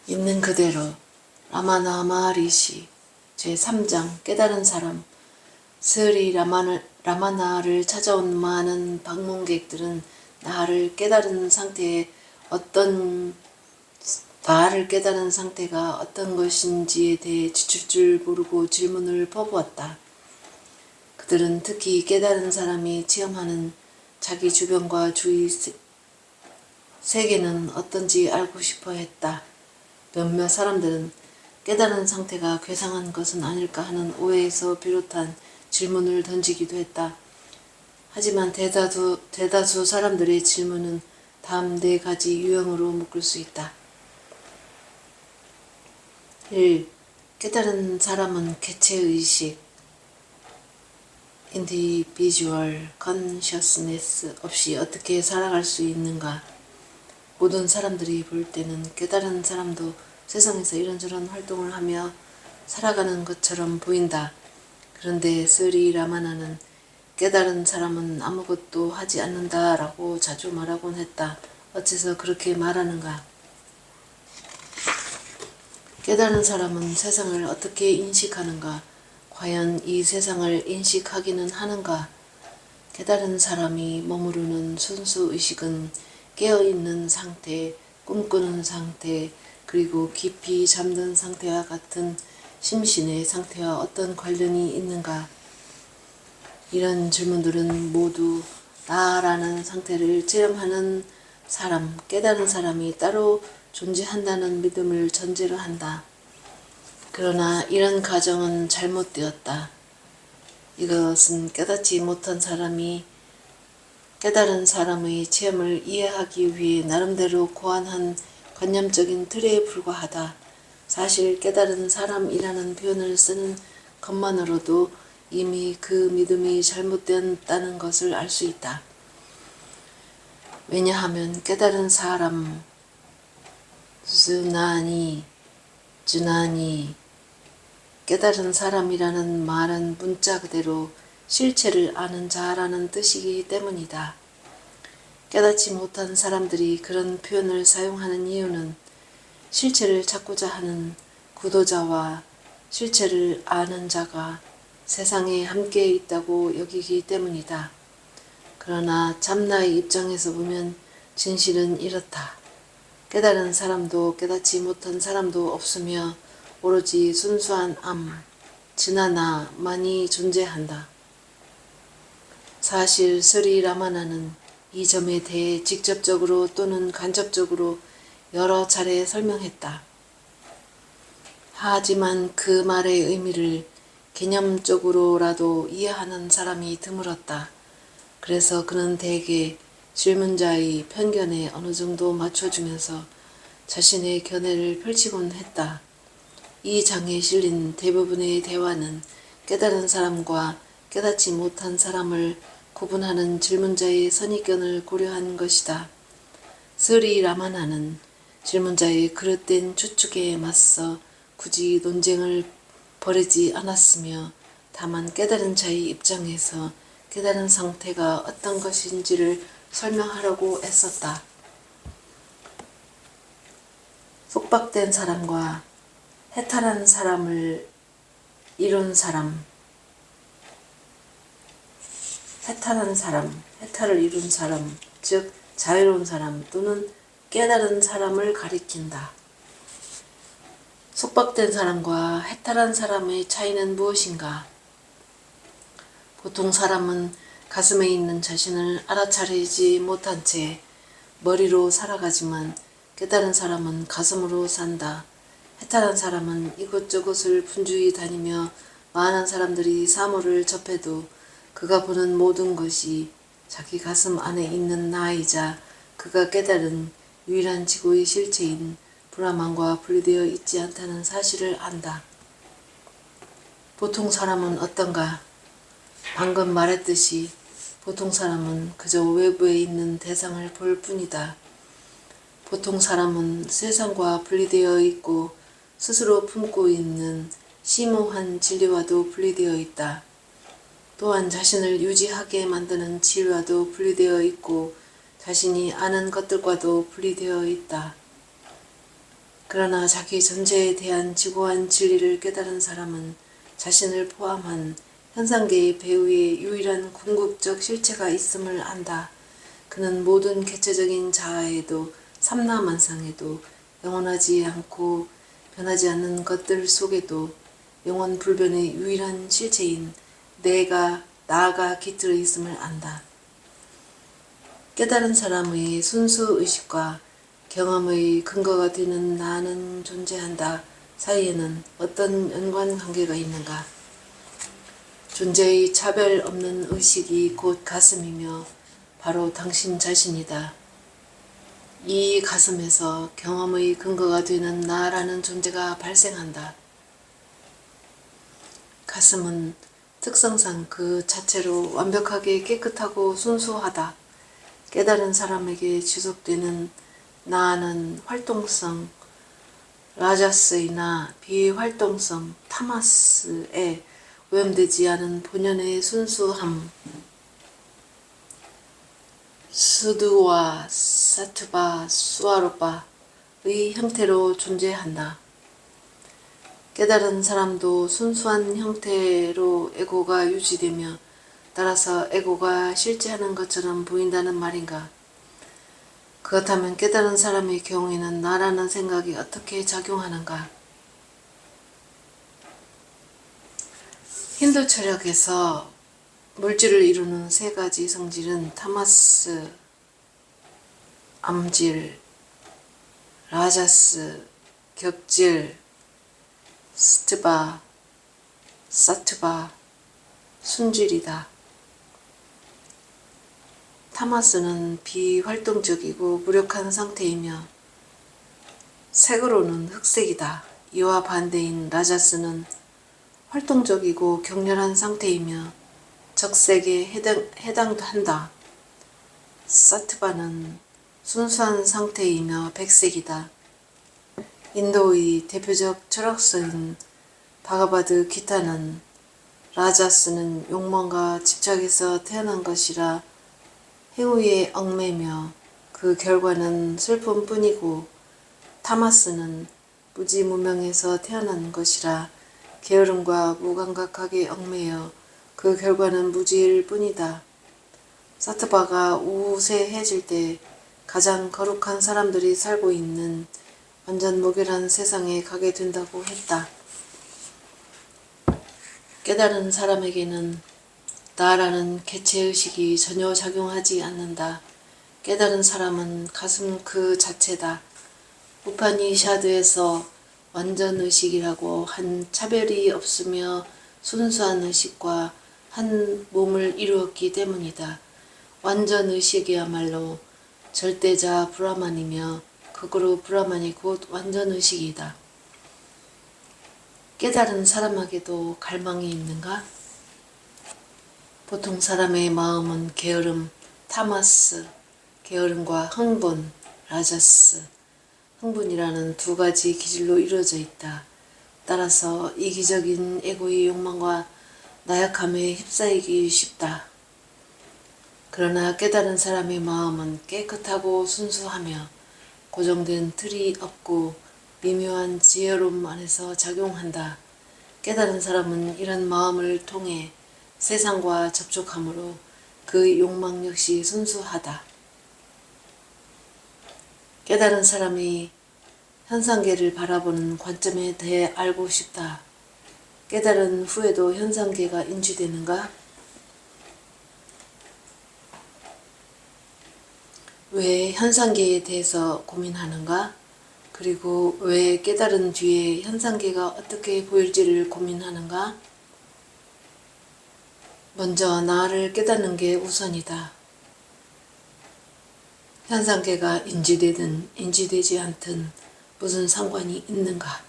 있는 그대로 라마나 마하리시 제3장 깨달은 사람. 스리 라마나를 찾아온 많은 방문객들은 나를 깨달은 상태가 어떤 것인지에 대해 지칠 줄 모르고 질문을 퍼부었다. 그들은 특히 깨달은 사람이 체험하는 자기 주변과 주위 세계는 어떤지 알고 싶어 했다. 몇몇 사람들은 깨달은 상태가 괴상한 것은 아닐까 하는 오해에서 비롯한 질문을 던지기도 했다. 하지만 대다수 사람들의 질문은 다음 4가지 유형으로 묶을 수 있다. 1. 깨달은 사람은 개체의식 individual consciousness 없이 어떻게 살아갈 수 있는가? 모든 사람들이 볼 때는 깨달은 사람도 세상에서 이런저런 활동을 하며 살아가는 것처럼 보인다. 그런데 스리 라마나는 깨달은 사람은 아무것도 하지 않는다라고 자주 말하곤 했다. 어째서 그렇게 말하는가? 깨달은 사람은 세상을 어떻게 인식하는가? 과연 이 세상을 인식하기는 하는가? 깨달은 사람이 머무르는 순수 의식은 깨어있는 상태, 꿈꾸는 상태, 그리고 깊이 잠든 상태와 같은 심신의 상태와 어떤 관련이 있는가? 이런 질문들은 모두 나라는 상태를 체험하는 사람, 깨달은 사람이 따로 존재한다는 믿음을 전제로 한다. 그러나 이런 가정은 잘못되었다. 이것은 깨닫지 못한 사람이 깨달은 사람의 체험을 이해하기 위해 나름대로 고안한 관념적인 틀에 불과하다. 사실 깨달은 사람이라는 표현을 쓰는 것만으로도 이미 그 믿음이 잘못되었다는 것을 알 수 있다. 왜냐하면 깨달은 사람, 주나니, 깨달은 사람이라는 말은 문자 그대로 실체를 아는 자라는 뜻이기 때문이다. 깨닫지 못한 사람들이 그런 표현을 사용하는 이유는 실체를 찾고자 하는 구도자와 실체를 아는 자가 세상에 함께 있다고 여기기 때문이다. 그러나 참나의 입장에서 보면 진실은 이렇다. 깨달은 사람도 깨닫지 못한 사람도 없으며 오로지 순수한 지나나만이 존재한다. 사실 스리 라마나는 이 점에 대해 직접적으로 또는 간접적으로 여러 차례 설명했다. 하지만 그 말의 의미를 개념적으로라도 이해하는 사람이 드물었다. 그래서 그는 대개 질문자의 편견에 어느 정도 맞춰주면서 자신의 견해를 펼치곤 했다. 이 장에 실린 대부분의 대화는 깨달은 사람과 깨닫지 못한 사람을 구분하는 질문자의 선입견을 고려한 것이다. 스리 라마나는 질문자의 그릇된 추측에 맞서 굳이 논쟁을 벌이지 않았으며 다만 깨달은 자의 입장에서 깨달은 상태가 어떤 것인지를 설명하려고 애썼다. 속박된 사람과 해탈한 사람을 이룬 사람, 해탈을 이룬 사람, 즉 자유로운 사람 또는 깨달은 사람을 가리킨다. 속박된 사람과 해탈한 사람의 차이는 무엇인가? 보통 사람은 가슴에 있는 자신을 알아차리지 못한 채 머리로 살아가지만 깨달은 사람은 가슴으로 산다. 해탈한 사람은 이곳저곳을 분주히 다니며 많은 사람들이 사물을 접해도 그가 보는 모든 것이 자기 가슴 안에 있는 나이자 그가 깨달은 유일한 지고의 실체인 브라만과 분리되어 있지 않다는 사실을 안다. 보통 사람은 어떤가? 방금 말했듯이 보통 사람은 그저 외부에 있는 대상을 볼 뿐이다. 보통 사람은 세상과 분리되어 있고 스스로 품고 있는 심오한 진리와도 분리되어 있다. 또한 자신을 유지하게 만드는 진리와도 분리되어 있고 자신이 아는 것들과도 분리되어 있다. 그러나 자기 존재에 대한 지고한 진리를 깨달은 사람은 자신을 포함한 현상계의 배후에 유일한 궁극적 실체가 있음을 안다. 그는 모든 개체적인 자아에도 삼라만상에도 영원하지 않고 변하지 않는 것들 속에도 영원 불변의 유일한 실체인 나가 깃들어 있음을 안다. 깨달은 사람의 순수 의식과 경험의 근거가 되는 나는 존재한다 사이에는 어떤 연관관계가 있는가? 존재의 차별 없는 의식이 곧 가슴이며 바로 당신 자신이다. 이 가슴에서 경험의 근거가 되는 나라는 존재가 발생한다. 가슴은 특성상 그 자체로 완벽하게 깨끗하고 순수하다. 깨달은 사람에게 지속되는 나는 활동성 라자스이나 비활동성 타마스에 오염되지 않은 본연의 순수함 수두와 사투바 수아로바의 형태로 존재한다. 깨달은 사람도 순수한 형태로 에고가 유지되며 따라서 에고가 실제하는 것처럼 보인다는 말인가? 그렇다면 깨달은 사람의 경우에는 나라는 생각이 어떻게 작용하는가? 힌두 철학에서 물질을 이루는 세 가지 성질은 타마스, 암질, 라자스, 격질, 스트바, 사투바, 순질이다. 타마스는 비활동적이고 무력한 상태이며 색으로는 흑색이다. 이와 반대인 라자스는 활동적이고 격렬한 상태이며 적색에 해당한다. 사트바는 순수한 상태이며 백색이다. 인도의 대표적 철학서인 바가바드 기타는 라자스는 욕망과 집착에서 태어난 것이라 행위에 얽매며 그 결과는 슬픔뿐이고 타마스는 무지무명에서 태어난 것이라 게으름과 무감각하게 얽매여 그 결과는 무지일 뿐이다. 사트바가 우세해질 때 가장 거룩한 사람들이 살고 있는 완전 무결한 세상에 가게 된다고 했다. 깨달은 사람에게는 나라는 개체의식이 전혀 작용하지 않는다. 깨달은 사람은 가슴 그 자체다. 우파니샤드에서 완전의식이라고 한 차별이 없으며 순수한 의식과 한 몸을 이루었기 때문이다. 완전의식이야말로 절대자 브라만이며 거꾸로 브라만이 곧 완전의식이다. 깨달은 사람에게도 갈망이 있는가? 보통 사람의 마음은 게으름, 타마스, 게으름과 흥분, 라자스, 흥분이라는 두 가지 기질로 이루어져 있다. 따라서 이기적인 에고의 욕망과 나약함에 휩싸이기 쉽다. 그러나 깨달은 사람의 마음은 깨끗하고 순수하며 고정된 틀이 없고 미묘한 지혜로움 안에서 작용한다. 깨달은 사람은 이런 마음을 통해 세상과 접촉함으로 그 욕망 역시 순수하다. 깨달은 사람이 현상계를 바라보는 관점에 대해 알고 싶다. 깨달은 후에도 현상계가 인지되는가? 왜 현상계에 대해서 고민하는가? 그리고 왜 깨달은 뒤에 현상계가 어떻게 보일지를 고민하는가? 먼저 나를 깨닫는 게 우선이다. 현상계가 인지되든 인지되지 않든 무슨 상관이 있는가?